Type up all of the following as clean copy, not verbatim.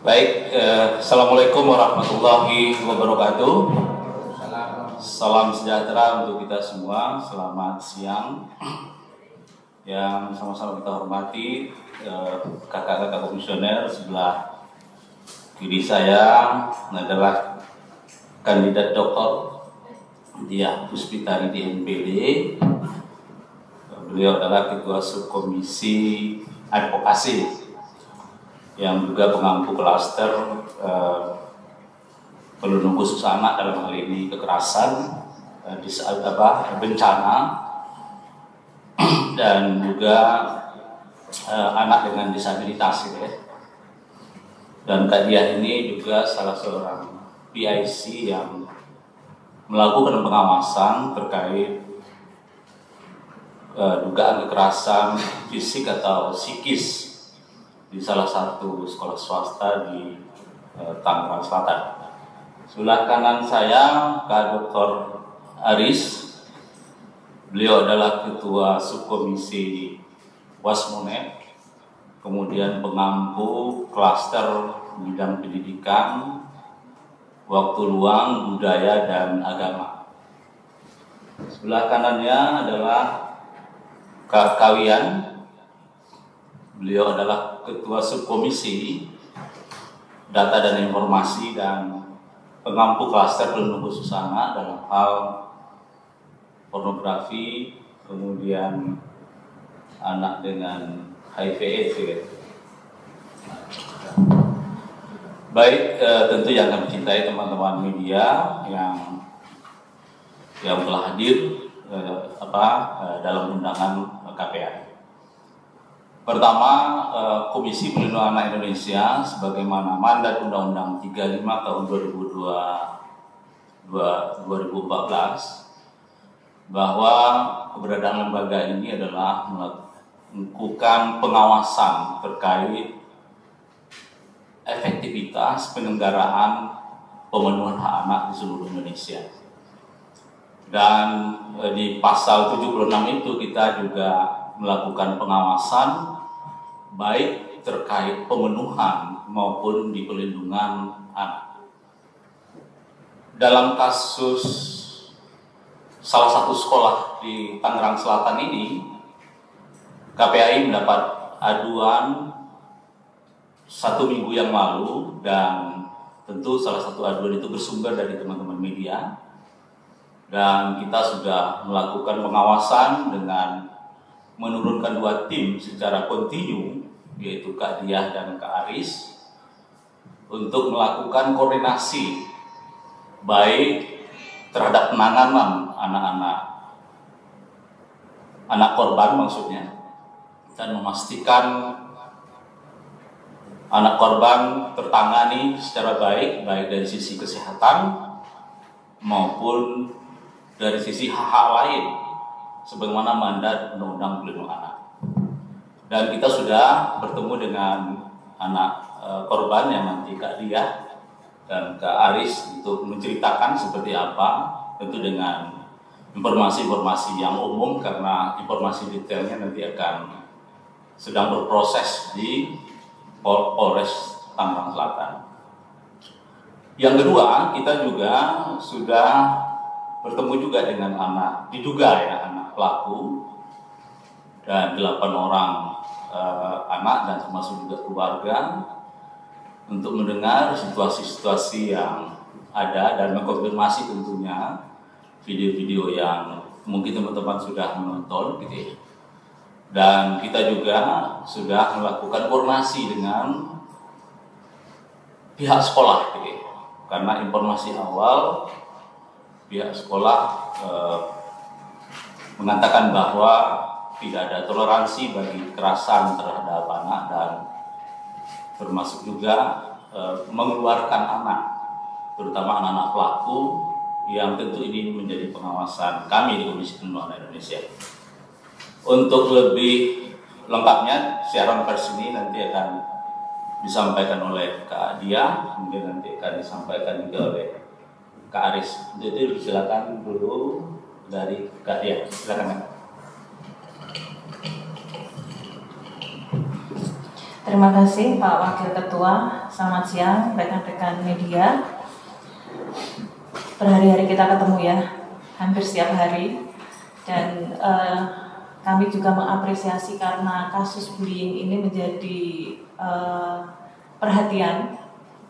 Baik, Assalamualaikum warahmatullahi wabarakatuh. Salam sejahtera untuk kita semua. Selamat siang. Yang sama-sama kita hormati kakak-kakak komisioner. Sebelah kiri saya adalah kandidat Dr. Diah Puspitari di NPD. Beliau adalah ketua subkomisi advokasi yang juga pengampu klaster pelindung khusus anak, dalam hal ini kekerasan di saat bencana, dan juga anak dengan disabilitas ya. Dan Kak Diah ini juga salah seorang PIC yang melakukan pengawasan terkait dugaan kekerasan fisik atau psikis di salah satu sekolah swasta di Tangerang Selatan. Sebelah kanan saya Kak Dr. Aris. Beliau adalah ketua subkomisi Wasmonet, kemudian pengampu klaster bidang pendidikan, waktu luang, budaya, dan agama. Sebelah kanannya adalah Kak Kawian. Beliau adalah ketua subkomisi data dan informasi dan pengampu klaster pelindung khusus anak dalam hal pornografi, kemudian anak dengan HIV/AIDS. Baik, tentu yang kami cintai teman-teman media yang telah hadir dalam undangan KPA. Pertama, Komisi Perlindungan Anak Indonesia sebagaimana mandat Undang-Undang 35 tahun 2014 bahwa keberadaan lembaga ini adalah melakukan pengawasan terkait efektivitas penyelenggaraan pemenuhan hak anak di seluruh Indonesia. Dan di pasal 76 itu kita juga melakukan pengawasan baik terkait pemenuhan maupun di pelindungan anak. Dalam kasus salah satu sekolah di Tangerang Selatan ini, KPAI mendapat aduan 1 minggu yang lalu, dan tentu salah satu aduan itu bersumber dari teman-teman media, dan kita sudah melakukan pengawasan dengan menurunkan 2 tim secara kontinu, yaitu Kak Diah dan Kak Aris, untuk melakukan koordinasi baik terhadap penanganan anak korban maksudnya, dan memastikan anak korban tertangani secara baik dari sisi kesehatan maupun dari sisi hak-hak lain sebagaimana mandat Undang-Undang Perlindungan Anak. Dan kita sudah bertemu dengan anak korban yang nanti Kak Diah dan Kak Aris untuk menceritakan seperti apa, tentu dengan informasi-informasi yang umum karena informasi detailnya nanti akan sedang berproses di Polres Tangerang Selatan. Yang kedua, kita juga sudah bertemu juga dengan anak anak pelaku dan 8 orang anak dan termasuk juga keluarga untuk mendengar situasi-situasi yang ada dan mengkonfirmasi tentunya video-video yang mungkin teman-teman sudah menonton gitu ya. Dan kita juga sudah melakukan koordinasi dengan pihak sekolah gitu ya. Karena informasi awal pihak sekolah mengatakan bahwa tidak ada toleransi bagi kekerasan terhadap anak dan termasuk juga mengeluarkan anak, terutama anak-anak pelaku, yang tentu ini menjadi pengawasan kami di Komisi Perlindungan Anak Indonesia. Untuk lebih lengkapnya siaran pers ini nanti akan disampaikan oleh Kak Diah, kemudian nanti akan disampaikan juga oleh Kak Aris. Untuk itu silakan dulu dari Kak Diah, silakan. Terima kasih Pak Wakil Ketua. Selamat siang rekan-rekan media. Berhari-hari kita ketemu ya, hampir setiap hari. Dan kami juga mengapresiasi karena kasus bullying ini menjadi perhatian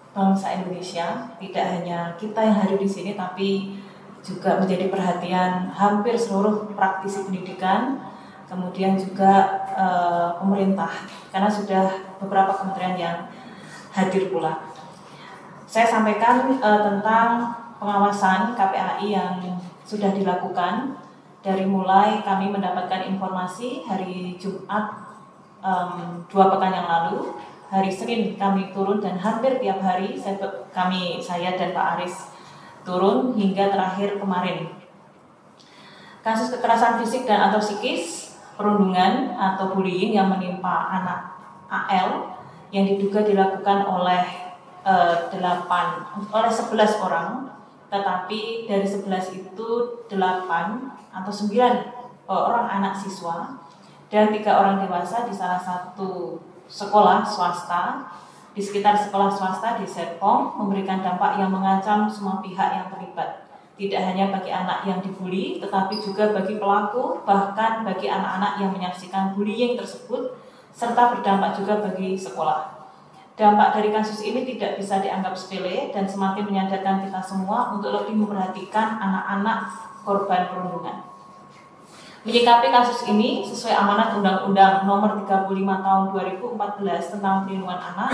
bangsa Indonesia. Tidak hanya kita yang hadir di sini, tapi juga menjadi perhatian hampir seluruh praktisi pendidikan, kemudian juga pemerintah, karena sudah beberapa kementerian yang hadir pula. Saya sampaikan tentang pengawasan KPAI yang sudah dilakukan dari mulai kami mendapatkan informasi hari Jumat 2 pekan yang lalu, hari Senin kami turun dan hampir tiap hari saya dan Pak Aris turun hingga terakhir kemarin. Kasus kekerasan fisik dan atau psikis, perundungan atau bullying yang menimpa anak AL yang diduga dilakukan oleh 11 orang, tetapi dari 11 itu 8 atau 9 orang anak siswa dan 3 orang dewasa di salah satu sekolah swasta. Di sekitar sekolah swasta di Serpong memberikan dampak yang mengancam semua pihak yang terlibat. Tidak hanya bagi anak yang dibully, tetapi juga bagi pelaku, bahkan bagi anak-anak yang menyaksikan bullying tersebut, serta berdampak juga bagi sekolah. Dampak dari kasus ini tidak bisa dianggap sepele dan semakin menyadarkan kita semua untuk lebih memperhatikan anak-anak korban perundungan. Menyikapi kasus ini sesuai amanat Undang-Undang Nomor 35 Tahun 2014 tentang Perlindungan Anak,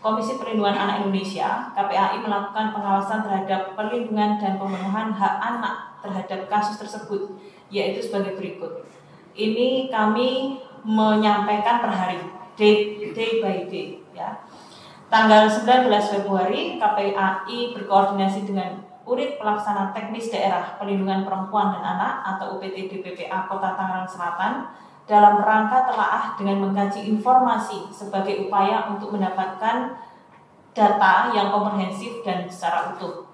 Komisi Perlindungan Anak Indonesia (KPAI) melakukan pengawasan terhadap perlindungan dan pemenuhan hak anak terhadap kasus tersebut, yaitu sebagai berikut. Ini kami menyampaikan per hari, day by day, ya. Tanggal 19 Februari, KPAI berkoordinasi dengan Unit Pelaksana Teknis Daerah Perlindungan Perempuan dan Anak atau UPT-DPPA Kota Tangerang Selatan dalam rangka telaah dengan mengkaji informasi sebagai upaya untuk mendapatkan data yang komprehensif dan secara utuh.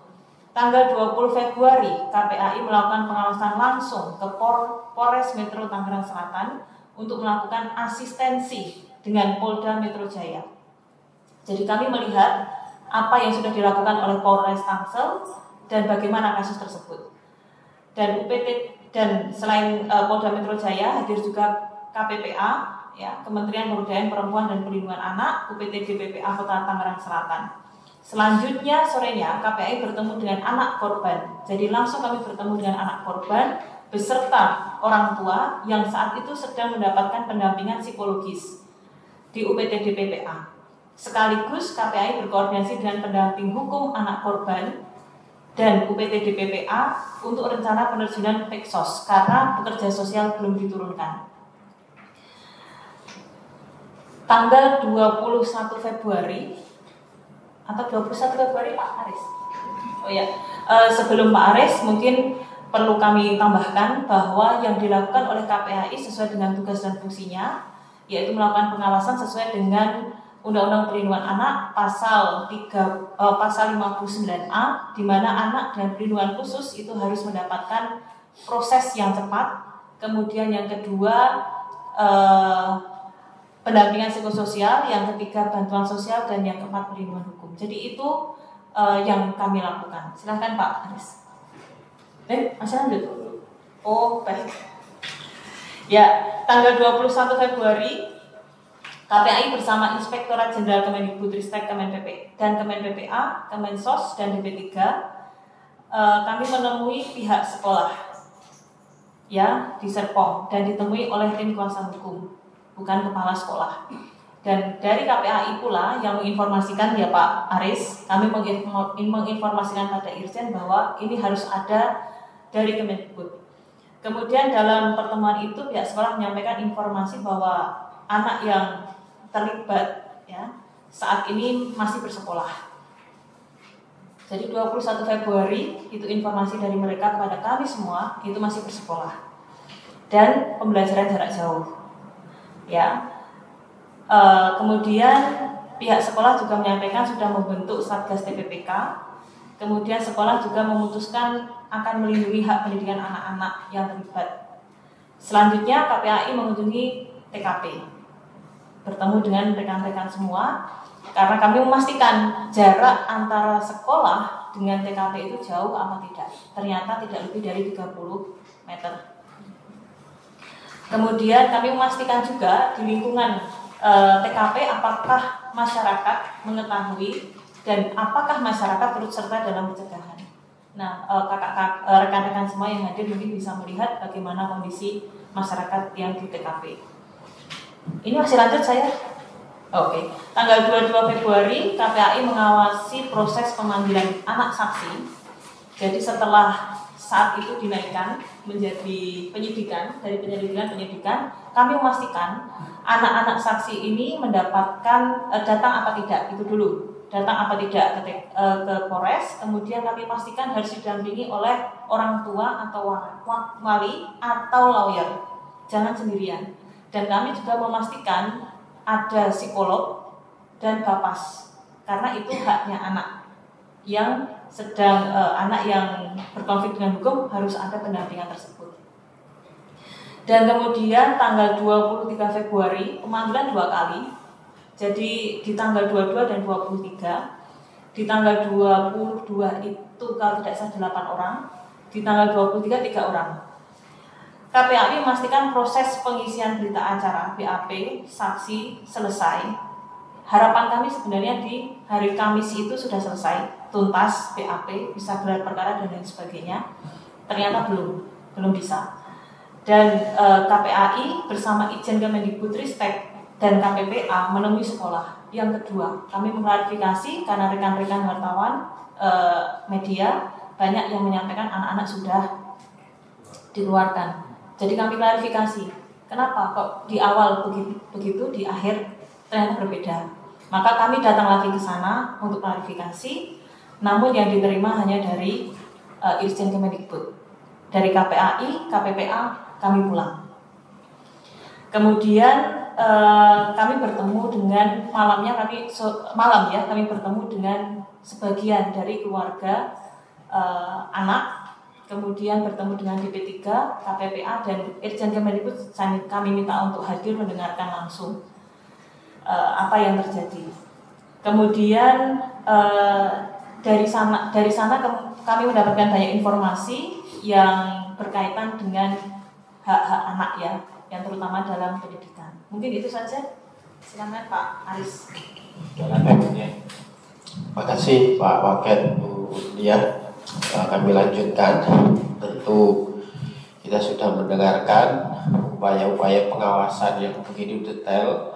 Tanggal 20 Februari, KPAI melakukan pengawasan langsung ke Polres Metro Tangerang Selatan untuk melakukan asistensi dengan Polda Metro Jaya. Jadi kami melihat apa yang sudah dilakukan oleh Polres Tangsel dan bagaimana kasus tersebut. Dan UPT dan selain Polda Metro Jaya hadir juga KPPA, ya, Kementerian Pemberdayaan Perempuan dan Perlindungan Anak, UPT-DPPA Kota Tangerang Selatan. Selanjutnya sorenya KPAI bertemu dengan anak korban. Jadi langsung kami bertemu dengan anak korban beserta orang tua yang saat itu sedang mendapatkan pendampingan psikologis di UPT-DPPA. Sekaligus KPAI berkoordinasi dengan pendamping hukum anak korban dan UPT-DPPA untuk rencana penerjunan Peksos karena pekerja sosial belum diturunkan. Tanggal 21 Februari atau 21 Februari Pak Aris. Oh ya, sebelum Pak Aris mungkin perlu kami tambahkan bahwa yang dilakukan oleh KPAI sesuai dengan tugas dan fungsinya, yaitu melakukan pengawasan sesuai dengan Undang-Undang Perlindungan Anak pasal 59A, di mana anak dan perlindungan khusus itu harus mendapatkan proses yang cepat. Kemudian yang kedua pendampingan psikososial, yang ketiga bantuan sosial, dan yang keempat perlindungan hukum. Jadi itu yang kami lakukan. Silakan Pak Aris. Masih lanjut? Oh baik. Ya, tanggal 21 Februari KPAI bersama Inspektorat Jenderal Kemendikbudristek, Kemenpp dan Kemenppa, Kemensos dan DP3 kami menemui pihak sekolah ya di Serpong dan ditemui oleh tim kuasa hukum, bukan kepala sekolah. Dan dari KPAI pula yang menginformasikan ya Pak Aris, kami menginformasikan pada Irjen bahwa ini harus ada dari Kemendikbud. Kemudian dalam pertemuan itu pihak sekolah menyampaikan informasi bahwa anak yang terlibat ya saat ini masih bersekolah. Jadi 21 Februari itu informasi dari mereka kepada kami semua itu masih bersekolah dan pembelajaran jarak jauh. Ya. Kemudian pihak sekolah juga menyampaikan sudah membentuk Satgas TPPK. Kemudian sekolah juga memutuskan akan melindungi hak pendidikan anak-anak yang terlibat. Selanjutnya KPAI mengunjungi TKP. bertemu dengan rekan-rekan semua, karena kami memastikan jarak antara sekolah dengan TKP itu jauh apa tidak. Ternyata tidak lebih dari 30 meter. Kemudian kami memastikan juga di lingkungan TKP apakah masyarakat mengetahui dan apakah masyarakat turut serta dalam pencegahan. Nah, rekan-rekan semua yang hadir mungkin bisa melihat bagaimana kondisi masyarakat yang di TKP. Ini masih lanjut saya? Oke. Tanggal 22 Februari KPAI mengawasi proses pemanggilan anak saksi. Jadi setelah saat itu dinaikkan menjadi penyidikan, dari penyidikan, kami memastikan anak-anak saksi ini mendapatkan datang apa tidak, itu dulu. Datang apa tidak ke Polres, kemudian kami pastikan harus didampingi oleh orang tua atau wali atau lawyer, jangan sendirian. Dan kami juga memastikan ada psikolog dan kapas, karena itu haknya anak yang sedang anak yang berkonflik dengan hukum harus ada pendampingan tersebut. Dan kemudian tanggal 23 Februari pemanggilan 2 kali. Jadi di tanggal 22 dan 23, di tanggal 22 itu kalau tidak salah 8 orang, di tanggal 23 3 orang. KPAI memastikan proses pengisian berita acara BAP saksi selesai. Harapan kami sebenarnya di hari Kamis itu sudah selesai, tuntas BAP, bisa gelar perkara dan lain sebagainya. Ternyata belum bisa. Dan KPAI bersama Itjen Kemendikbudristek dan KPPA menemui sekolah. Yang kedua, kami mengklarifikasi karena rekan-rekan wartawan media banyak yang menyampaikan anak-anak sudah dikeluarkan. Jadi kami klarifikasi, kenapa kok di awal begitu, di akhir ternyata berbeda. Maka kami datang lagi ke sana untuk klarifikasi, namun yang diterima hanya dari Irjen Kemendikbud. Dari KPAI, KPPA kami pulang. Kemudian kami bertemu dengan kami bertemu dengan sebagian dari keluarga anak, kemudian bertemu dengan DP3, KPPA dan Irjen Kemendikbud. Kami minta untuk hadir mendengarkan langsung apa yang terjadi. Kemudian dari sana kami mendapatkan banyak informasi yang berkaitan dengan hak-hak anak ya, yang terutama dalam pendidikan. Mungkin itu saja. Silakan Pak Aris. Terima kasih Pak Wakil Bu Lia. Kami lanjutkan. Tentu kita sudah mendengarkan upaya-upaya pengawasan yang begitu detail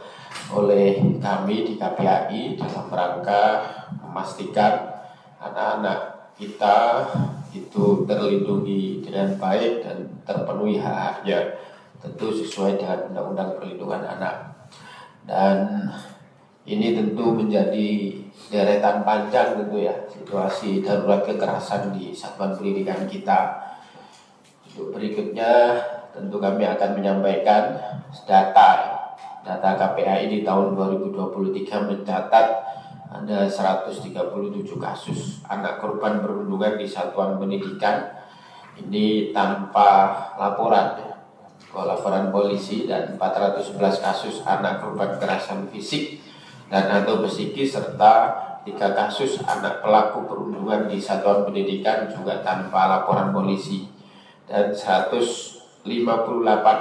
oleh kami di KPAI dalam rangka memastikan anak-anak kita itu terlindungi dengan baik dan terpenuhi hak-haknya, tentu sesuai dengan Undang-Undang Perlindungan Anak. Dan ini tentu menjadi deretan panjang tentu ya, situasi darurat kekerasan di satuan pendidikan kita. Untuk berikutnya tentu kami akan menyampaikan data KPAI di tahun 2023 mencatat ada 137 kasus anak korban perundungan di satuan pendidikan. Ini tanpa laporan ya. Laporan polisi, dan 411 kasus anak korban kekerasan fisik dan atau psikis, serta 3 kasus anak pelaku perundungan di satuan pendidikan juga tanpa laporan polisi, dan 158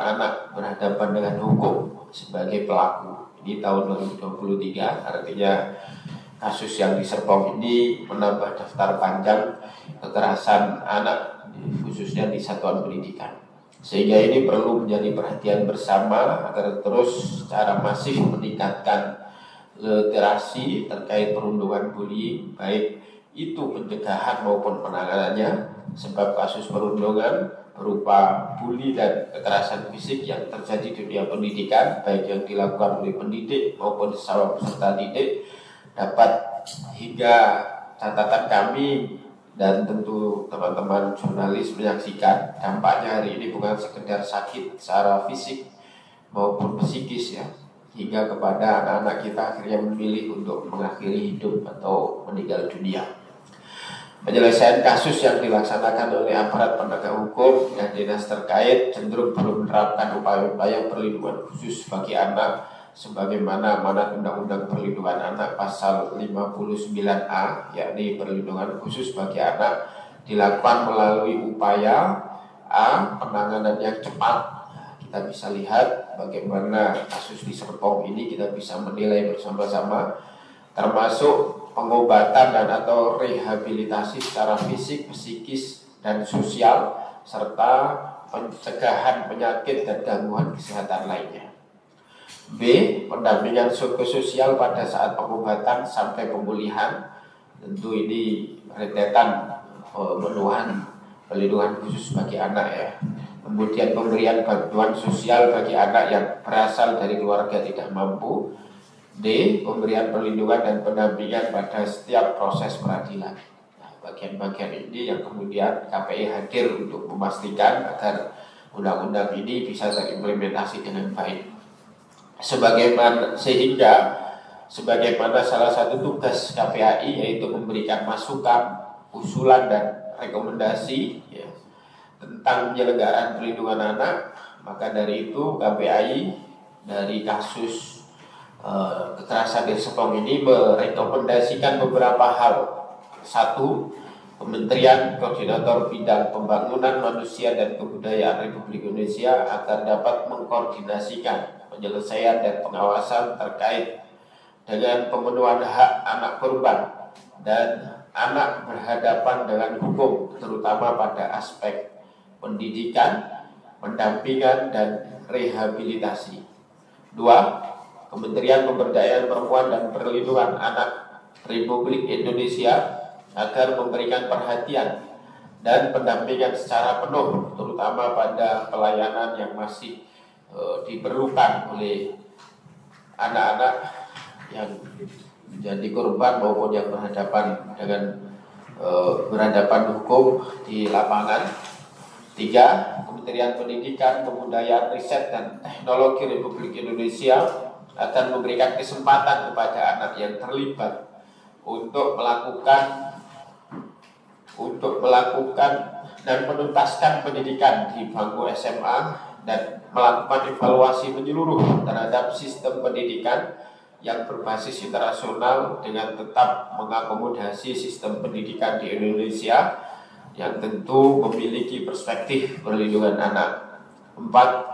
anak berhadapan dengan hukum sebagai pelaku. Ini tahun 2023, artinya kasus yang di Serpong ini menambah daftar panjang kekerasan anak khususnya di satuan pendidikan. Sehingga ini perlu menjadi perhatian bersama agar terus secara masif meningkatkan literasi terkait perundungan bullying, baik itu pencegahan maupun penanganannya, sebab kasus perundungan berupa bully dan kekerasan fisik yang terjadi di dunia pendidikan, baik yang dilakukan oleh pendidik maupun sesama peserta didik, dapat hingga catatan kami dan tentu teman-teman jurnalis menyaksikan dampaknya hari ini bukan sekedar sakit secara fisik maupun psikis ya, hingga kepada anak-anak kita akhirnya memilih untuk mengakhiri hidup atau meninggal dunia. Penyelesaian kasus yang dilaksanakan oleh aparat penegak hukum dan dinas terkait cenderung belum menerapkan upaya-upaya perlindungan khusus bagi anak sebagaimana amanat Undang-Undang Perlindungan Anak pasal 59A, yakni perlindungan khusus bagi anak dilakukan melalui upaya A. Penanganan yang cepat. Kita bisa lihat bagaimana kasus di Serpong ini kita bisa menilai bersama-sama, termasuk pengobatan dan atau rehabilitasi secara fisik, psikis, dan sosial, serta pencegahan penyakit dan gangguan kesehatan lainnya. B. Pendampingan psikososial pada saat pengobatan sampai pemulihan. Tentu ini rentetan pemenuhan perlindungan khusus bagi anak ya. Kemudian pemberian bantuan sosial bagi anak yang berasal dari keluarga tidak mampu. D. Pemberian perlindungan dan pendampingan pada setiap proses peradilan. Nah, bagian-bagian ini yang kemudian KPI hadir untuk memastikan agar undang-undang ini bisa terimplementasi dengan baik. Sebagaimana salah satu tugas KPAI yaitu memberikan masukan, usulan dan rekomendasi ya, tentang penyelenggaraan perlindungan anak, maka dari itu KPAI dari kasus kekerasan di Serpong ini merekomendasikan beberapa hal. 1. Kementerian Koordinator Bidang Pembangunan Manusia dan Kebudayaan Republik Indonesia agar dapat mengkoordinasikan penyelesaian dan pengawasan terkait dengan pemenuhan hak anak korban dan anak berhadapan dengan hukum, terutama pada aspek pendidikan, pendampingan, dan rehabilitasi. 2. Kementerian Pemberdayaan Perempuan dan Perlindungan Anak Republik Indonesia agar memberikan perhatian dan pendampingan secara penuh, terutama pada pelayanan yang masih diperlukan oleh anak-anak yang menjadi korban maupun yang berhadapan hukum di lapangan. 3. Kementerian Pendidikan, Kebudayaan, Riset, dan Teknologi Republik Indonesia akan memberikan kesempatan kepada anak yang terlibat untuk melakukan dan menuntaskan pendidikan di bangku SMA dan melakukan evaluasi menyeluruh terhadap sistem pendidikan yang berbasis internasional dengan tetap mengakomodasi sistem pendidikan di Indonesia yang tentu memiliki perspektif perlindungan anak. 4.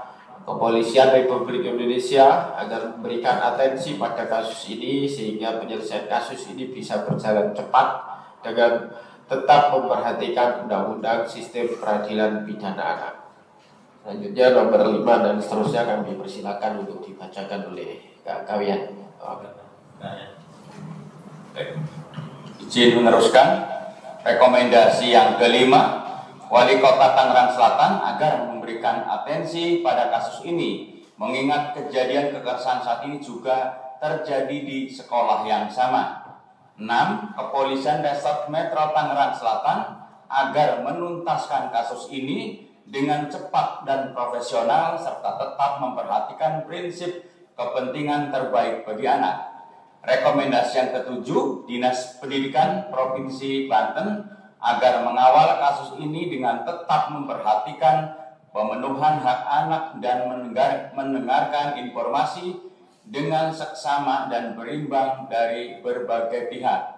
Kepolisian Republik Indonesia agar memberikan atensi pada kasus ini sehingga penyelesaian kasus ini bisa berjalan cepat dengan tetap memperhatikan undang-undang sistem peradilan pidana anak. Selanjutnya nomor 5 dan seterusnya kami persilakan untuk dibacakan oleh Kak Kawian. Izin meneruskan rekomendasi yang kelima. Wali Kota Tangerang Selatan agar memberikan atensi pada kasus ini, mengingat kejadian kekerasan saat ini juga terjadi di sekolah yang sama. 6. Kepolisian Resort Metro Tangerang Selatan agar menuntaskan kasus ini dengan cepat dan profesional serta tetap memperhatikan prinsip kepentingan terbaik bagi anak. Rekomendasi yang ketujuh, Dinas Pendidikan Provinsi Banten agar mengawal kasus ini dengan tetap memperhatikan pemenuhan hak anak dan mendengarkan informasi dengan seksama dan berimbang dari berbagai pihak.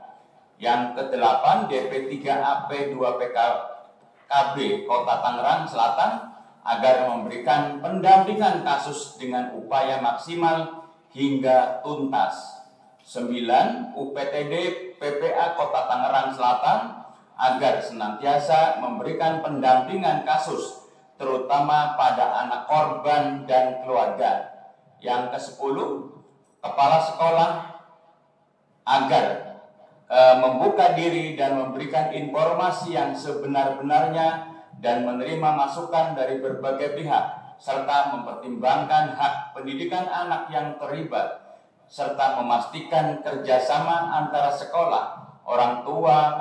Yang ke-8, DP3AP2PKB Kota Tangerang Selatan agar memberikan pendampingan kasus dengan upaya maksimal hingga tuntas. 9. UPTD PPA Kota Tangerang Selatan agar senantiasa memberikan pendampingan kasus, terutama pada anak korban dan keluarga. Yang ke-10, kepala sekolah agar membuka diri dan memberikan informasi yang sebenar-benarnya dan menerima masukan dari berbagai pihak, serta mempertimbangkan hak pendidikan anak yang terlibat, serta memastikan kerjasama antara sekolah, orang tua,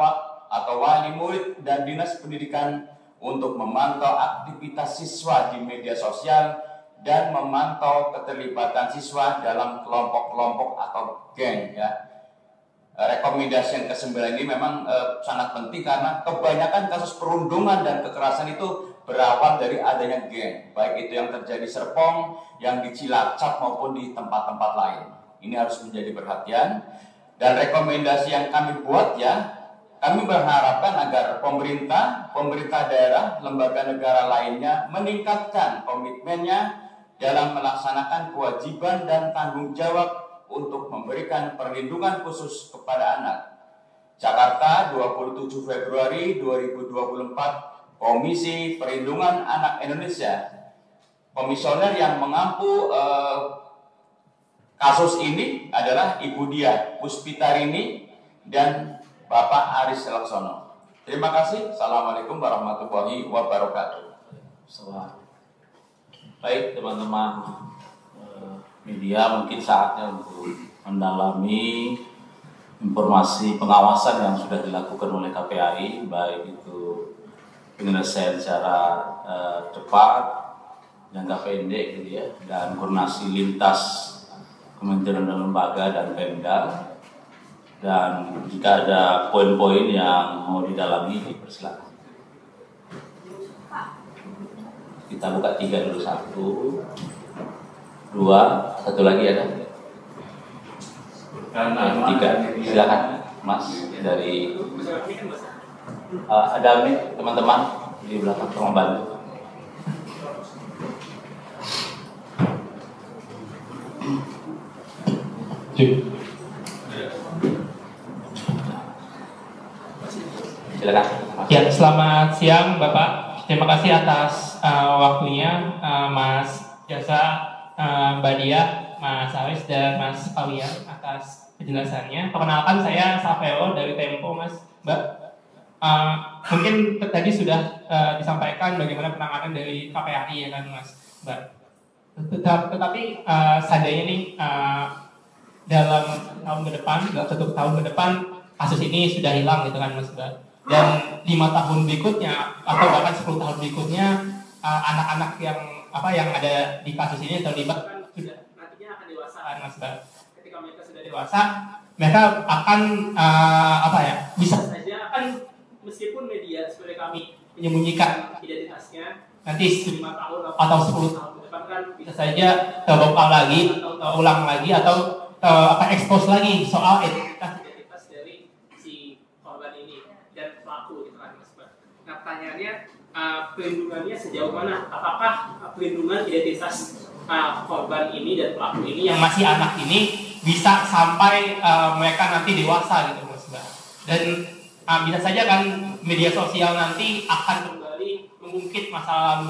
atau wali murid dan dinas pendidikan untuk memantau aktivitas siswa di media sosial dan memantau keterlibatan siswa dalam kelompok-kelompok atau geng ya. Rekomendasi yang ke-9 ini memang sangat penting karena kebanyakan kasus perundungan dan kekerasan itu berawal dari adanya geng, baik itu yang terjadi Serpong, yang di Cilacap maupun di tempat-tempat lain. Ini harus menjadi perhatian. Dan rekomendasi yang kami buat ya, kami berharapkan agar pemerintah daerah, lembaga negara lainnya meningkatkan komitmennya dalam melaksanakan kewajiban dan tanggung jawab untuk memberikan perlindungan khusus kepada anak. Jakarta, 27 Februari 2024, Komisi Perlindungan Anak Indonesia. Komisioner yang mengampu kasus ini adalah Ibu Dia Puspitarini dan Bapak Aris Laksono. Terima kasih. Assalamualaikum warahmatullahi wabarakatuh. Baik teman-teman media, mungkin saatnya untuk mendalami informasi pengawasan yang sudah dilakukan oleh KPAI, baik itu penyelesaian secara cepat, jangka pendek gitu ya, dan koordinasi lintas kementerian dan lembaga dan Pemda. Dan jika ada poin-poin yang mau didalami, dipersilakan. Kita buka 3 dulu, 1, 2, satu lagi ada. 3, silakan Mas dari ada nih teman-teman di belakang tolong bantu. Silakan. Ya, selamat siang Bapak. Terima kasih atas waktunya Mas Jasa, Mbak Dia, Mas Aris dan Mas Awian atas penjelasannya. Perkenalkan, saya Savelo dari Tempo, Mas, Mbak. Mungkin tadi sudah disampaikan bagaimana penanganan dari KPAI ya kan, Mas, Mbak. Tetapi seandainya nih dalam tahun ke depan, satu tahun ke depan kasus ini sudah hilang gitu kan, Mas, Mbak. Dan 5 tahun berikutnya atau bahkan 10 tahun berikutnya anak-anak yang ada di kasus ini terlibat kan sudah nantinya akan dewasa, Mas, Mbak. Ketika mereka sudah dewasa, mereka akan bisa saja akan, meskipun media seperti kami menyembunyikan identitasnya, nanti 5 tahun atau 10 tahun ke depan kan bisa saja terbongkar lagi atau terulang lagi atau expose lagi soal identitas dari si korban ini dan pelaku gitu kan, Mas, Mbak. Nah, pertanyaannya pelindungannya sejauh mana? Apakah pelindungan identitas korban ini dan pelaku ini yang masih anak ini bisa sampai mereka nanti dewasa gitu, Mas, Mbak? Dan bisa saja kan media sosial nanti akan kembali mengungkit masa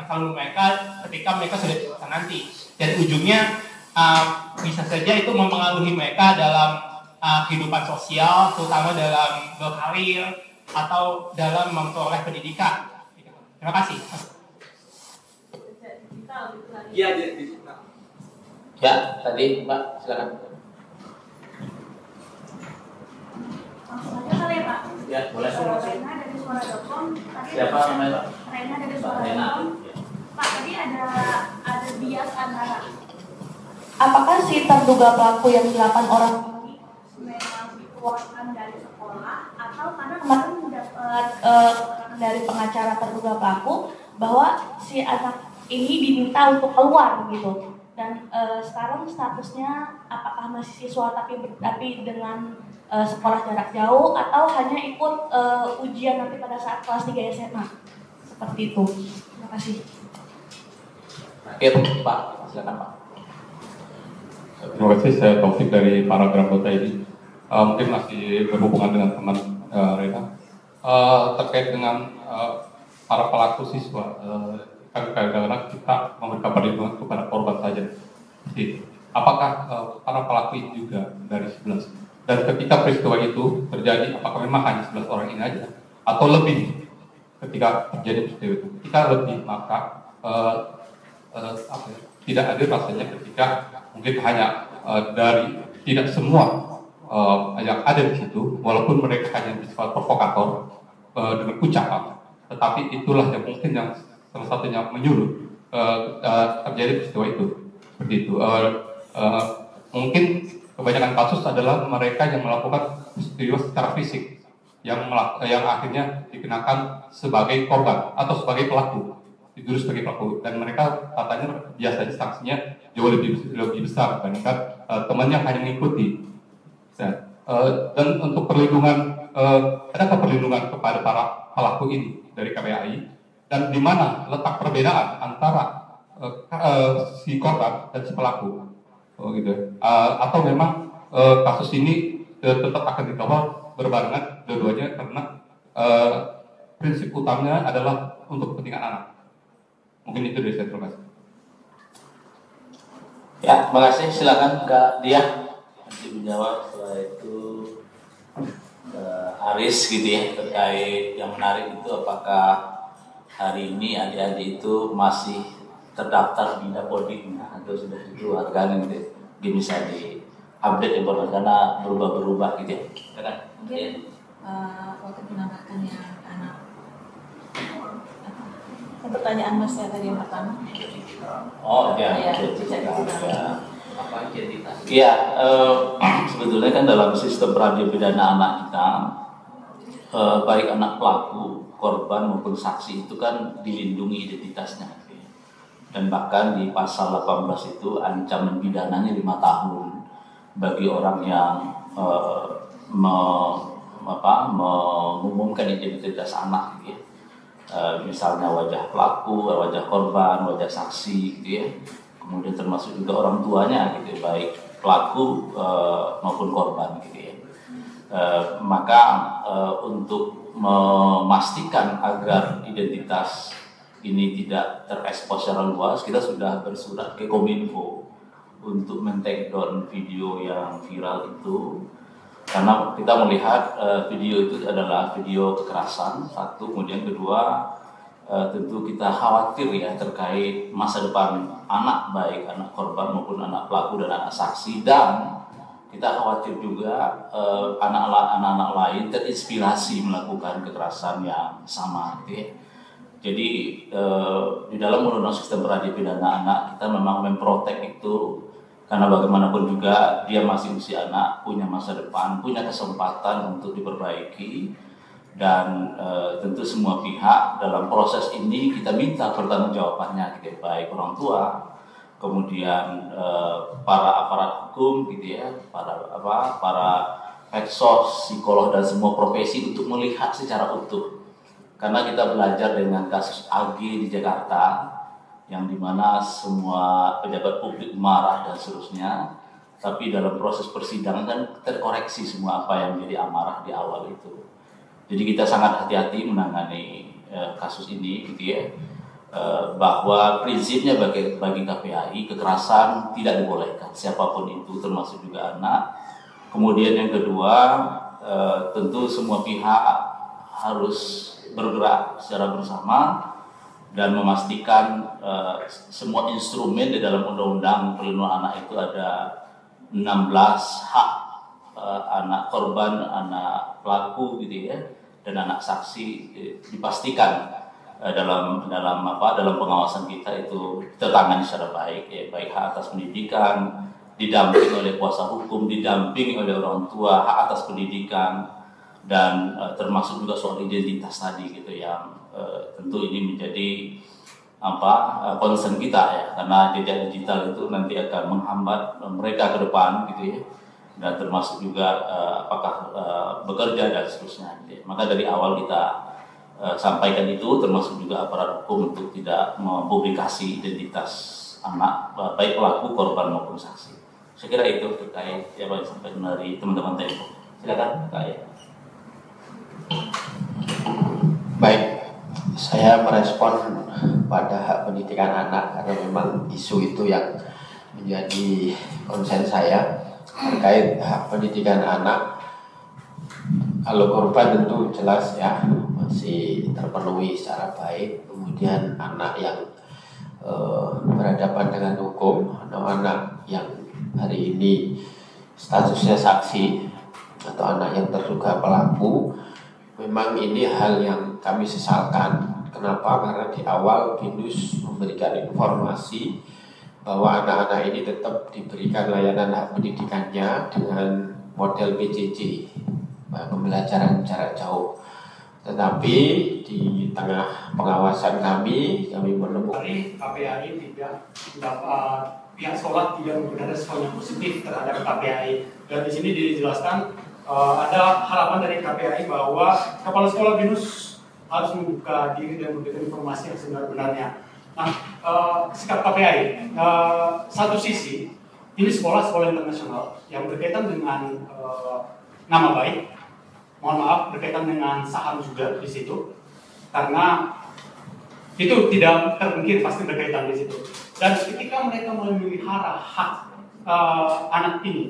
lalu mereka ketika mereka sudah dewasa nanti, dan ujungnya bisa saja itu mempengaruhi mereka dalam kehidupan sosial, terutama dalam berkarir atau dalam memperoleh pendidikan. Terima kasih. Iya, digital. Ya, tadi Mbak, silakan. Langsung aja kali ya, Pak. Ya, boleh. Rena dari suara.com. Siapa namanya, Pak? Rena dari suara.com. Pak, tadi ada bias antara apakah si terduga pelaku yang 8 orang ini memang dikeluarkan dari sekolah atau karena kemarin mendapat dari pengacara terduga pelaku bahwa si anak ini diminta untuk keluar gitu, dan sekarang statusnya apakah masih siswa tapi dengan sekolah jarak jauh atau hanya ikut ujian nanti pada saat kelas 3 SMA seperti itu. Terima kasih. Akhir Pak, silakan Pak. Terima kasih, saya Taufik dari Paragraf Kota ini. Mungkin masih berhubungan dengan teman Rena. Terkait dengan para pelaku siswa, kadang-kadang kita memberikan perlindungan kepada korban saja. Jadi, apakah para pelaku ini juga dari 11? Dan ketika peristiwa itu terjadi, apakah memang hanya 11 orang ini aja? Atau lebih ketika terjadi peristiwa itu? Ketika lebih, maka tidak adil rasanya ketika mungkin hanya dari tidak semua yang ada di situ, walaupun mereka hanya bersifat provokator dengan ucapan, tetapi itulah yang mungkin yang salah satunya menyuruh terjadi peristiwa itu. Seperti itu. Mungkin kebanyakan kasus adalah mereka yang melakukan peristiwa secara fisik, yang akhirnya dikenakan sebagai korban atau sebagai pelaku, dituduh sebagai pelaku, dan mereka katanya biasanya sanksinya jauh lebih besar dibandingkan temannya hanya mengikuti. Dan untuk perlindungan, adakah perlindungan kepada para pelaku ini dari KPAI, dan di mana letak perbedaan antara si korban dan si pelaku, gitu. Atau memang kasus ini tetap akan dikawal berbarengan dua-duanya karena prinsip utamanya adalah untuk kepentingan anak. Mungkin itu dari saya, terima kasih. Ya, terima kasih. Silakan Kak Dia nanti menjawab. Setelah itu Aris gitu ya, terkait yang menarik itu apakah hari ini adik-adik itu masih terdaftar di Dapodik atau sudah dikeluarkan gitu. Dia bisa di-update informasi karena berubah-berubah gitu ya. Kan? Mungkin waktu menambahkan yang anak. Pertanyaan Mas ya tadi yang pertama. Oh ya, ya. Apa identitas? Iya, sebetulnya kan dalam sistem peradilan pidana anak kita, baik anak pelaku, korban maupun saksi itu kan dilindungi identitasnya. Dan bahkan di pasal 18 itu ancaman pidananya 5 tahun bagi orang yang mengumumkan identitas anak gitu ya. Misalnya wajah pelaku, wajah korban, wajah saksi gitu ya. Kemudian termasuk juga orang tuanya gitu ya, baik pelaku maupun korban gitu ya. Maka untuk memastikan agar identitas ini tidak terekspos secara luas, kita sudah bersurat ke Kominfo untuk men-take down video yang viral itu, karena kita melihat video itu adalah video kekerasan, satu, kemudian kedua tentu kita khawatir ya terkait masa depan anak, baik anak korban maupun anak pelaku dan anak saksi, dan kita khawatir juga anak-anak lain terinspirasi melakukan kekerasan yang sama gitu ya. Jadi di dalam undang-undang sistem peradilan pidana anak kita memang memprotek itu, karena bagaimanapun juga dia masih usia anak, punya masa depan, punya kesempatan untuk diperbaiki, dan tentu semua pihak dalam proses ini kita minta pertanggungjawabannya gitu, baik orang tua, kemudian para aparat hukum gitu ya, para medsos, psikolog dan semua profesi untuk melihat secara utuh. Karena kita belajar dengan kasus AG di Jakarta, yang dimana semua pejabat publik marah dan seterusnya, tapi dalam proses persidangan kan terkoreksi semua apa yang menjadi amarah di awal itu. Jadi kita sangat hati-hati menangani kasus ini gitu ya, bahwa prinsipnya bagi KPAI kekerasan tidak dibolehkan siapapun itu, termasuk juga anak. Kemudian yang kedua, tentu semua pihak harus bergerak secara bersama dan memastikan semua instrumen di dalam undang-undang perlindungan anak itu ada 16 hak anak korban, anak pelaku gitu ya, dan anak saksi dipastikan dalam pengawasan kita itu tertangani secara baik ya, baik hak atas pendidikan didampingi oleh kuasa hukum, didampingi oleh orang tua, hak atas pendidikan, dan termasuk juga soal identitas tadi gitu yang tentu ini menjadi concern kita ya, karena jejak digital itu nanti akan menghambat mereka ke depan gitu ya, dan termasuk juga apakah bekerja dan seterusnya gitu ya. Maka dari awal kita sampaikan itu, termasuk juga aparat hukum untuk tidak mempublikasi identitas anak baik pelaku, korban maupun saksi. Saya kira itu terkait yang disampaikan dari teman-teman Tempo. Silakan Kak ya. Baik, saya merespon pada hak pendidikan anak karena memang isu itu yang menjadi konsen saya terkait hak pendidikan anak. Kalau korban tentu jelas ya masih terpenuhi secara baik, kemudian anak yang berhadapan dengan hukum atau anak yang hari ini statusnya saksi atau anak yang terduga pelaku, memang ini hal yang kami sesalkan. Kenapa? Karena di awal BINUS memberikan informasi bahwa anak-anak ini tetap diberikan layanan hak pendidikannya dengan model PJJ, pembelajaran jarak jauh. Tetapi di tengah pengawasan kami menemukan dari KPAI tidak dapat pihak sekolah tidak memberikan respon yang positif terhadap KPAI. Dan di sini dijelaskan ada harapan dari KPAI bahwa kepala sekolah BINUS harus membuka diri dan memberikan informasi yang sebenar-benarnya. Nah, sikap KPAI satu sisi ini sekolah internasional yang berkaitan dengan nama baik, mohon maaf berkaitan dengan saham juga di situ, karena itu tidak termungkin pasti berkaitan di situ. Dan ketika mereka memelihara hak anak ini,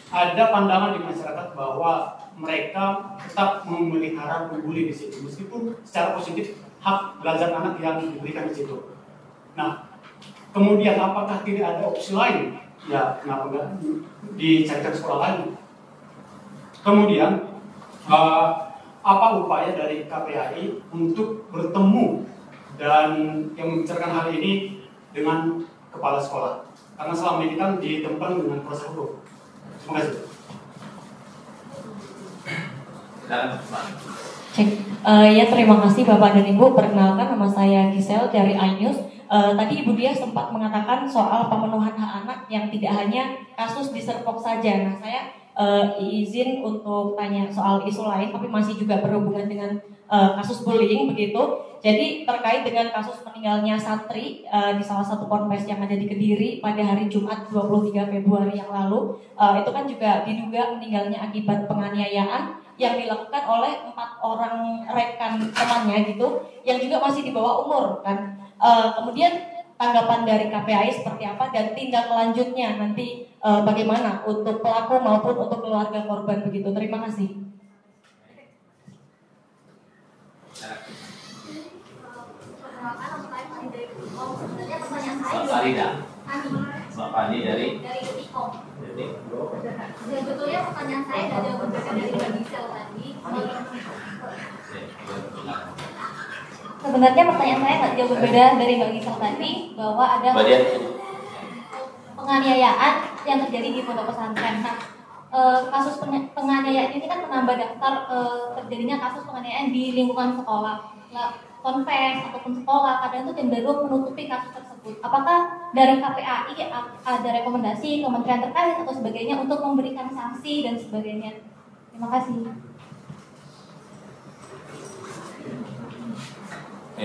ada pandangan di masyarakat bahwa mereka tetap memelihara membuli di situ, meskipun secara positif hak belajar anak yang diberikan di situ. Nah, kemudian apakah tidak ada opsi lain? Ya, kenapa enggak dicarikan sekolah lain? Kemudian, apa upaya dari KPAI untuk bertemu dan yang membicarakan hal ini dengan kepala sekolah? Karena selama ini kan ditempan dengan proses hukum. Terima kasih. Cek. Ya, terima kasih Bapak dan Ibu. Perkenalkan, nama saya Gisel dari iNews. Tadi Ibu Dia sempat mengatakan soal pemenuhan hak anak yang tidak hanya kasus di Serpong saja. Nah, saya izin untuk tanya soal isu lain, tapi masih juga berhubungan dengan kasus bullying begitu. Jadi terkait dengan kasus meninggalnya santri di salah satu ponpes yang ada di Kediri pada hari Jumat 23 Februari yang lalu, itu kan juga diduga meninggalnya akibat penganiayaan yang dilakukan oleh 4 orang rekan temannya gitu, yang juga masih di bawah umur kan. Kemudian tanggapan dari KPAI seperti apa dan tindak lanjutnya nanti bagaimana untuk pelaku maupun untuk keluarga korban begitu. Terima kasih. Mbak Farida. Mbak Fani dari Ikom. Sebetulnya pertanyaan saya ada berbeda dari Mbak Gisel tadi. Sebenarnya pertanyaan saya nggak jauh berbeda dari Mbak Gisel tadi, bahwa ada penganiayaan yang terjadi di pondok pesantren. Nah, kasus penganiayaan ini kan menambah daftar terjadinya kasus penganiayaan di lingkungan sekolah. Konvers ataupun sekolah kadang itu cenderung menutupi kasus tersebut. Apakah dari KPAI ada rekomendasi kementerian terkait atau sebagainya untuk memberikan sanksi dan sebagainya? Terima kasih.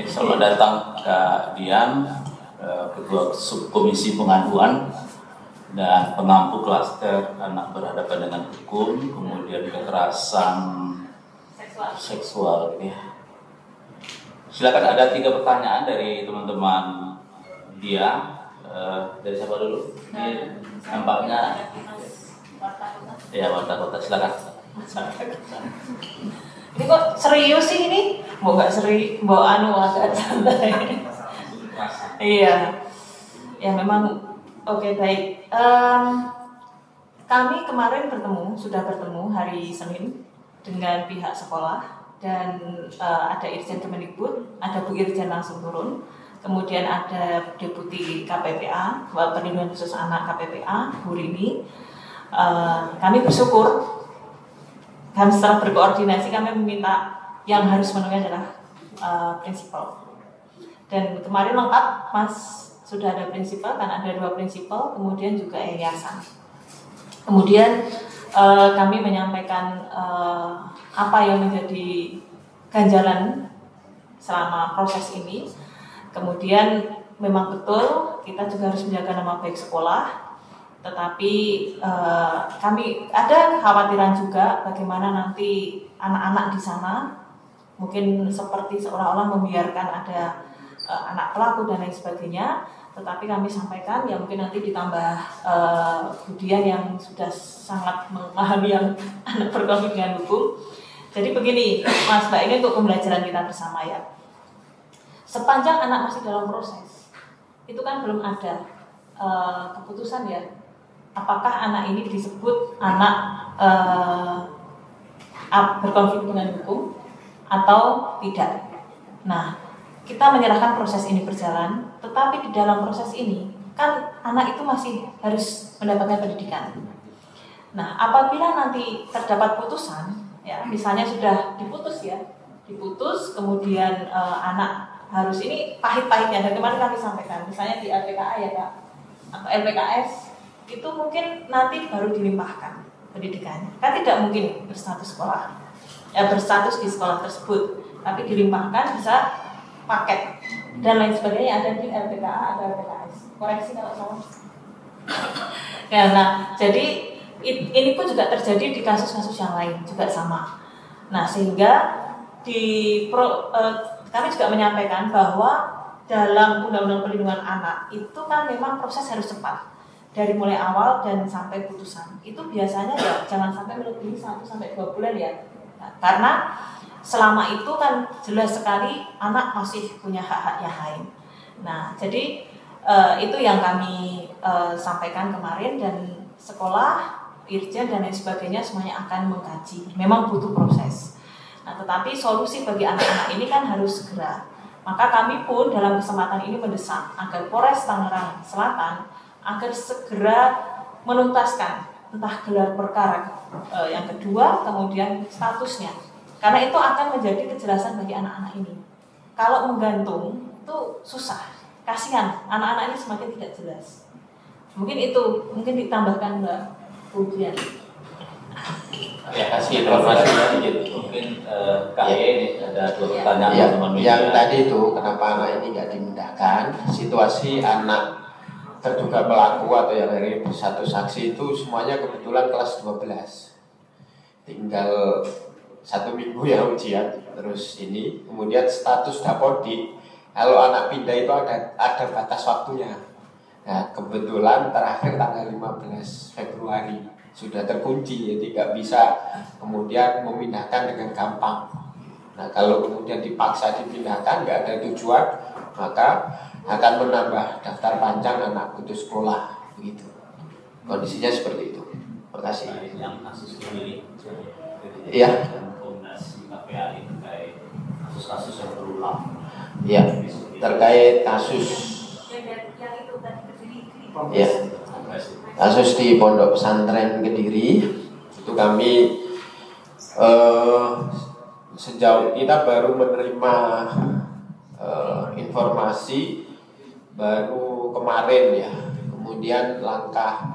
Selamat datang Kak Dian, Ketua Subkomisi Pengaduan dan Pengampu Klaster Anak Berhadapan dengan Hukum, kemudian kekerasan seksual ya. Silakan, ada 3 pertanyaan dari teman-teman dia. Dari siapa dulu? Ini nampaknya ya, Warta Kota. Silakan. Ini kok serius sih ini? Mau nggak serius? Mau agak santai? Iya. Ya memang. Oke, baik. Kami kemarin sudah bertemu hari Senin dengan pihak sekolah. Dan ada Irjen Kemendikbud, ada Bu Irjen langsung turun, kemudian ada Deputi KPPA, Perlindungan Khusus Anak KPPA, Bu Rini. Kami bersyukur, kami setelah berkoordinasi kami meminta yang harus memenuhi adalah prinsipal. Dan kemarin lengkap, Mas, sudah ada prinsipal, kan ada 2 prinsipal, kemudian juga yayasan. Kemudian kami menyampaikan apa yang menjadi ganjalan selama proses ini. Kemudian memang betul kita juga harus menjaga nama baik sekolah, tetapi kami ada kekhawatiran juga bagaimana nanti anak-anak di sana mungkin seperti seolah-olah membiarkan ada anak pelaku dan lain sebagainya. Tetapi kami sampaikan ya mungkin nanti ditambah Budian yang sudah sangat memahami yang anak berkonflik dengan hukum. Jadi begini Mas Mbak, ini untuk pembelajaran kita bersama ya. Sepanjang anak masih dalam proses, itu kan belum ada keputusan ya. Apakah anak ini disebut anak berkonflik dengan hukum atau tidak. Nah, kita menyerahkan proses ini berjalan, tetapi di dalam proses ini kan anak itu masih harus mendapatkan pendidikan. Nah, apabila nanti terdapat putusan Ya, misalnya sudah diputus ya, diputus, kemudian anak harus, ini pahit-pahitnya, dan kemarin kami sampaikan, misalnya di LPKA ya Kak, atau LPKS, itu mungkin nanti baru dilimpahkan pendidikannya. Kan tidak mungkin berstatus sekolah, berstatus di sekolah tersebut, tapi dilimpahkan bisa paket dan lain sebagainya, ada di LPKA, ada LPKS. Koreksi kalau salah. Ya, nah, jadi ini pun juga terjadi di kasus-kasus yang lain juga sama. Nah, sehingga kami juga menyampaikan bahwa dalam Undang-Undang Perlindungan Anak itu kan memang proses harus cepat dari mulai awal dan sampai putusan. Itu biasanya ya jangan sampai melebihi 1-2 bulan ya. Nah, karena selama itu kan jelas sekali anak masih punya hak-hak yang lain. Nah, jadi itu yang kami sampaikan kemarin, dan sekolah, irjen dan lain sebagainya semuanya akan mengkaji. Memang butuh proses. Nah, tetapi solusi bagi anak-anak ini kan harus segera. Maka kami pun dalam kesempatan ini mendesak agar Polres Tangerang Selatan agar segera menuntaskan entah gelar perkara yang kedua, kemudian statusnya. Karena itu akan menjadi kejelasan bagi anak-anak ini. Kalau menggantung itu susah. Kasihan, anak-anak ini semakin tidak jelas. Mungkin ditambahkan Mbak Pujian. Ya, kasih informasi mungkin KE ini ada 2 pertanyaan teman-teman. Yang tadi itu kenapa anak ini nggak dimudahkan? Situasi anak terduga pelaku atau yang dari satu saksi itu semuanya kebetulan kelas 12. Tinggal 1 minggu ya ujian, terus ini kemudian status dapodik. Kalau anak pindah itu ada batas waktunya. Nah, kebetulan terakhir tanggal 15 Februari sudah terkunci, jadi nggak bisa kemudian memindahkan dengan gampang. Nah, kalau kemudian dipaksa dipindahkan, nggak ada tujuan, maka akan menambah daftar panjang anak putus sekolah, begitu. Kondisinya seperti itu. Terima kasih. Yang kasus ini, iya. Komnas KPAI terkait kasus-kasus yang berulang. Iya, terkait kasus. Ya, kasus di Pondok Pesantren Kediri itu kami sejauh kita baru menerima informasi baru kemarin ya. Kemudian langkah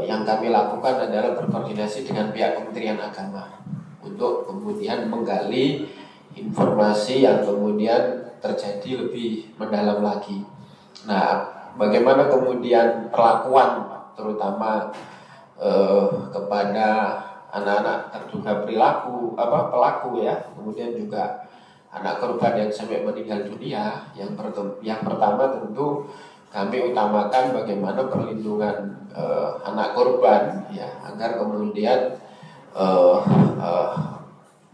yang kami lakukan adalah berkoordinasi dengan pihak Kementerian Agama untuk kemudian menggali informasi yang kemudian terjadi lebih mendalam lagi. Nah, bagaimana kemudian perlakuan terutama kepada anak-anak terduga pelaku ya, kemudian juga anak korban yang sampai meninggal dunia. Yang pertama tentu kami utamakan bagaimana perlindungan anak korban ya, agar kemudian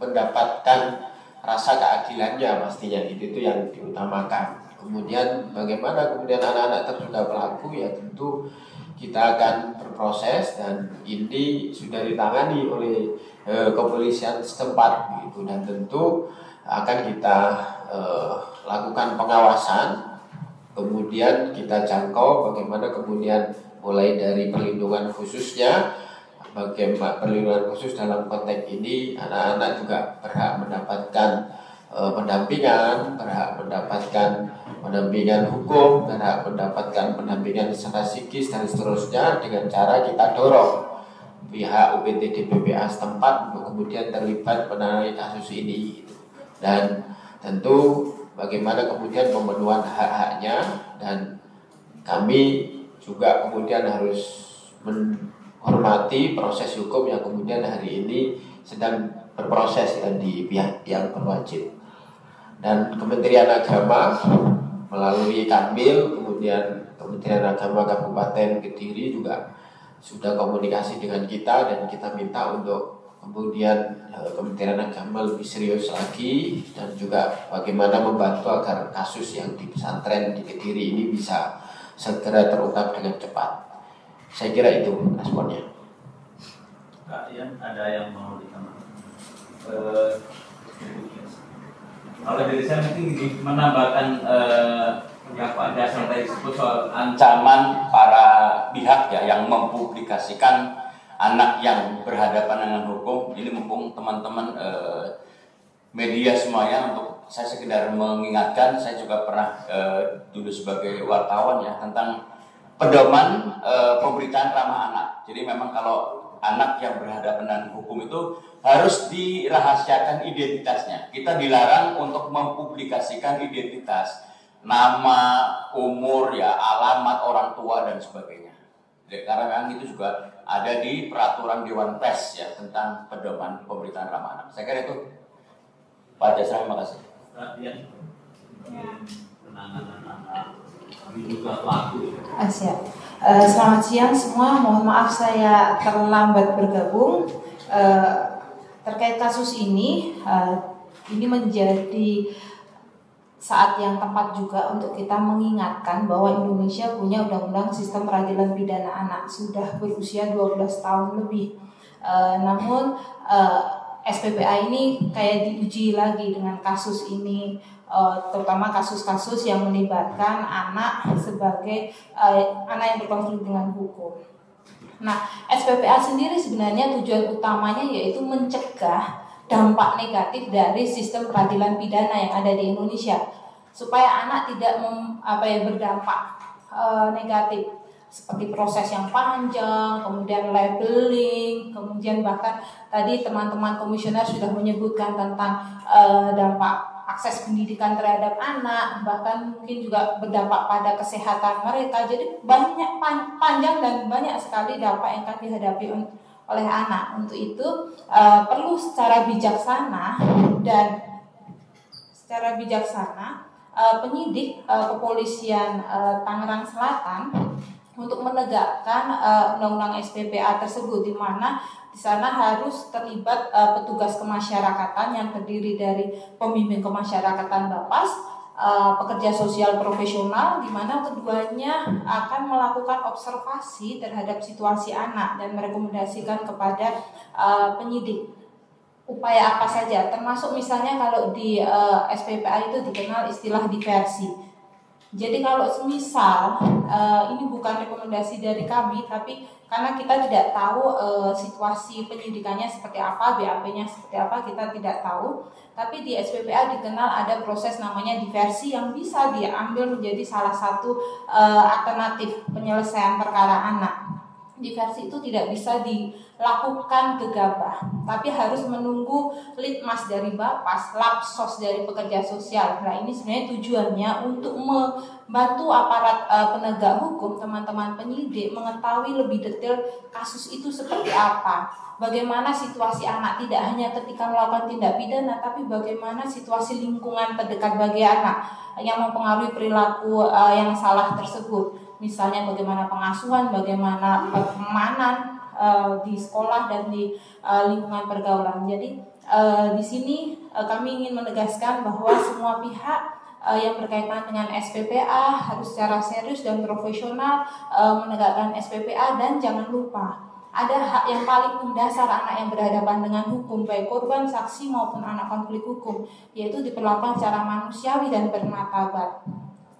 mendapatkan rasa keadilannya, pastinya itu yang diutamakan. Kemudian bagaimana kemudian anak-anak terduga pelaku ya, tentu kita akan berproses dan ini sudah ditangani oleh kepolisian setempat gitu, dan tentu akan kita lakukan pengawasan, kemudian kita jangkau bagaimana kemudian mulai dari perlindungan khususnya, bagaimana perlindungan khusus dalam konteks ini anak-anak juga berhak mendapatkan pendampingan, berhak mendapatkan pendampingan hukum, berhak mendapatkan pendampingan secara psikis dan seterusnya, dengan cara kita dorong pihak UPTD BPA setempat untuk kemudian terlibat menangani kasus ini. Dan tentu bagaimana kemudian pemenuhan hak-haknya, dan kami juga kemudian harus menghormati proses hukum yang kemudian hari ini sedang berproses di pihak yang berwajib. Dan Kementerian Agama melalui Kanwil, kemudian Kementerian Agama Kabupaten Kediri juga sudah komunikasi dengan kita, dan kita minta untuk kemudian Kementerian Agama lebih serius lagi, dan juga bagaimana membantu agar kasus yang di pesantren di Kediri ini bisa segera terungkap dengan cepat. Saya kira itu responnya. Kak Ian, ada yang mau ditambahkan? Kalau dari saya mungkin menambahkan yang Pak Dasar tadi sebut soal ancaman para pihak ya yang mempublikasikan anak yang berhadapan dengan hukum. Ini mumpung teman-teman media semuanya, untuk saya sekedar mengingatkan, saya juga pernah dulu sebagai wartawan ya, tentang pedoman pemberitaan ramah anak. Jadi memang kalau anak yang berhadapan dengan hukum itu harus dirahasiakan identitasnya. Kita dilarang untuk mempublikasikan identitas, nama, umur, ya, alamat orang tua dan sebagainya. Jadi, karena memang itu juga ada di peraturan Dewan Pers ya, tentang pedoman pemberitaan ramah anak. Saya kira itu, Pak Jasra, terima kasih. Siap. Selamat siang semua. Mohon maaf saya terlambat bergabung. Terkait kasus ini menjadi saat yang tepat juga untuk kita mengingatkan bahwa Indonesia punya undang-undang sistem peradilan pidana anak sudah berusia 12 tahun lebih. Namun SPPA ini kayak diuji lagi dengan kasus ini, terutama kasus-kasus yang melibatkan anak sebagai anak yang berkonflik dengan hukum. Nah, SPPA sendiri sebenarnya tujuan utamanya yaitu mencegah dampak negatif dari sistem peradilan pidana yang ada di Indonesia, supaya anak tidak berdampak negatif, seperti proses yang panjang, kemudian labeling, kemudian bahkan tadi teman-teman komisioner sudah menyebutkan tentang dampak akses pendidikan terhadap anak, bahkan mungkin juga berdampak pada kesehatan mereka. Jadi banyak panjang dan banyak sekali dampak yang akan dihadapi oleh anak. Untuk itu perlu secara bijaksana penyidik kepolisian Tangerang Selatan untuk menegakkan undang-undang SPPA tersebut, di mana di sana harus terlibat petugas kemasyarakatan yang terdiri dari pembimbing kemasyarakatan Bapas, pekerja sosial profesional, di mana keduanya akan melakukan observasi terhadap situasi anak dan merekomendasikan kepada penyidik upaya apa saja, termasuk misalnya kalau di SPPA itu dikenal istilah diversi. Jadi kalau semisal ini bukan rekomendasi dari kami, tapi karena kita tidak tahu situasi penyidikannya seperti apa, BAP-nya seperti apa, kita tidak tahu. Tapi di SPPA dikenal ada proses namanya diversi yang bisa diambil menjadi salah satu alternatif penyelesaian perkara anak. Diversi itu tidak bisa dilakukan gegabah, tapi harus menunggu litmas dari Bapas, lapsos dari pekerja sosial. Nah, ini sebenarnya tujuannya untuk membantu aparat penegak hukum, teman-teman penyidik mengetahui lebih detail kasus itu seperti apa, bagaimana situasi anak tidak hanya ketika melakukan tindak pidana, tapi bagaimana situasi lingkungan terdekat bagi anak yang mempengaruhi perilaku yang salah tersebut. Misalnya bagaimana pengasuhan, bagaimana pertemanan di sekolah dan di lingkungan pergaulan. Jadi di sini kami ingin menegaskan bahwa semua pihak yang berkaitan dengan SPPA harus secara serius dan profesional menegakkan SPPA, dan jangan lupa ada hak yang paling mendasar anak yang berhadapan dengan hukum, baik korban, saksi maupun anak konflik hukum, yaitu diperlakukan secara manusiawi dan bermartabat.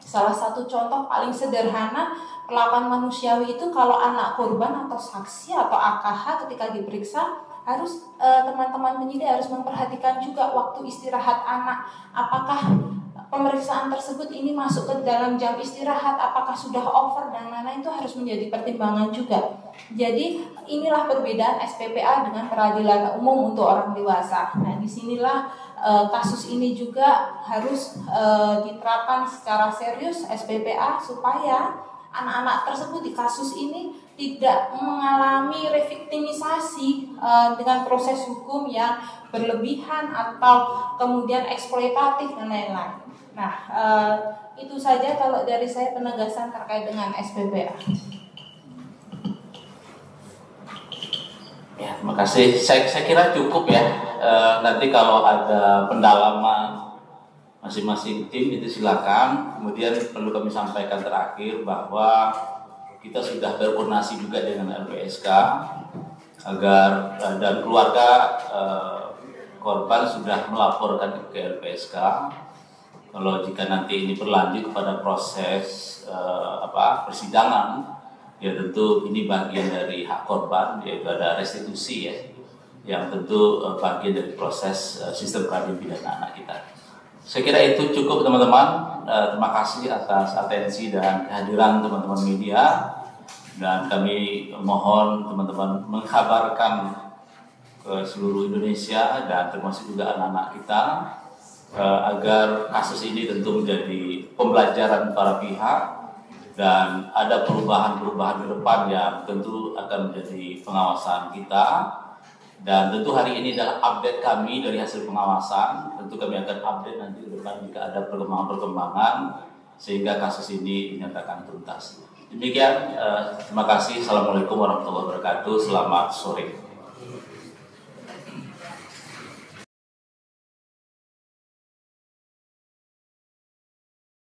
Salah satu contoh paling sederhana perlakuan manusiawi itu kalau anak korban atau saksi atau AKH ketika diperiksa, harus teman-teman penyidik harus memperhatikan juga waktu istirahat anak. Apakah pemeriksaan tersebut ini masuk ke dalam jam istirahat, apakah sudah over dan lain-lain, itu harus menjadi pertimbangan juga. Jadi inilah perbedaan SPPA dengan peradilan umum untuk orang dewasa. Nah, disinilah kasus ini juga harus diterapkan secara serius SPPA, supaya anak-anak tersebut di kasus ini tidak mengalami reviktimisasi dengan proses hukum yang berlebihan atau kemudian eksploitatif dan lain-lain. Nah, itu saja kalau dari saya penegasan terkait dengan SPPA. Ya, terima kasih. Saya kira cukup ya. Nanti kalau ada pendalaman masing-masing tim itu silakan. Kemudian perlu kami sampaikan terakhir bahwa kita sudah berkoordinasi juga dengan LPSK agar dan keluarga korban sudah melaporkan ke LPSK. Kalau jika nanti ini berlanjut kepada proses persidangan, Ya tentu ini bagian dari hak korban, yaitu ada restitusi ya, yang tentu bagian dari proses sistem peradilan pidana anak kita. Saya kira itu cukup teman-teman. Terima kasih atas atensi dan kehadiran teman-teman media, dan kami mohon teman-teman mengkabarkan ke seluruh Indonesia dan termasuk juga anak-anak kita agar kasus ini tentu menjadi pembelajaran para pihak dan ada perubahan-perubahan ke depan yang tentu akan menjadi pengawasan kita. Dan tentu hari ini adalah update kami dari hasil pengawasan. Tentu kami akan update nanti ke depan jika ada perkembangan-perkembangan sehingga kasus ini dinyatakan tuntas. Demikian, terima kasih. Assalamualaikum warahmatullahi wabarakatuh. Selamat sore.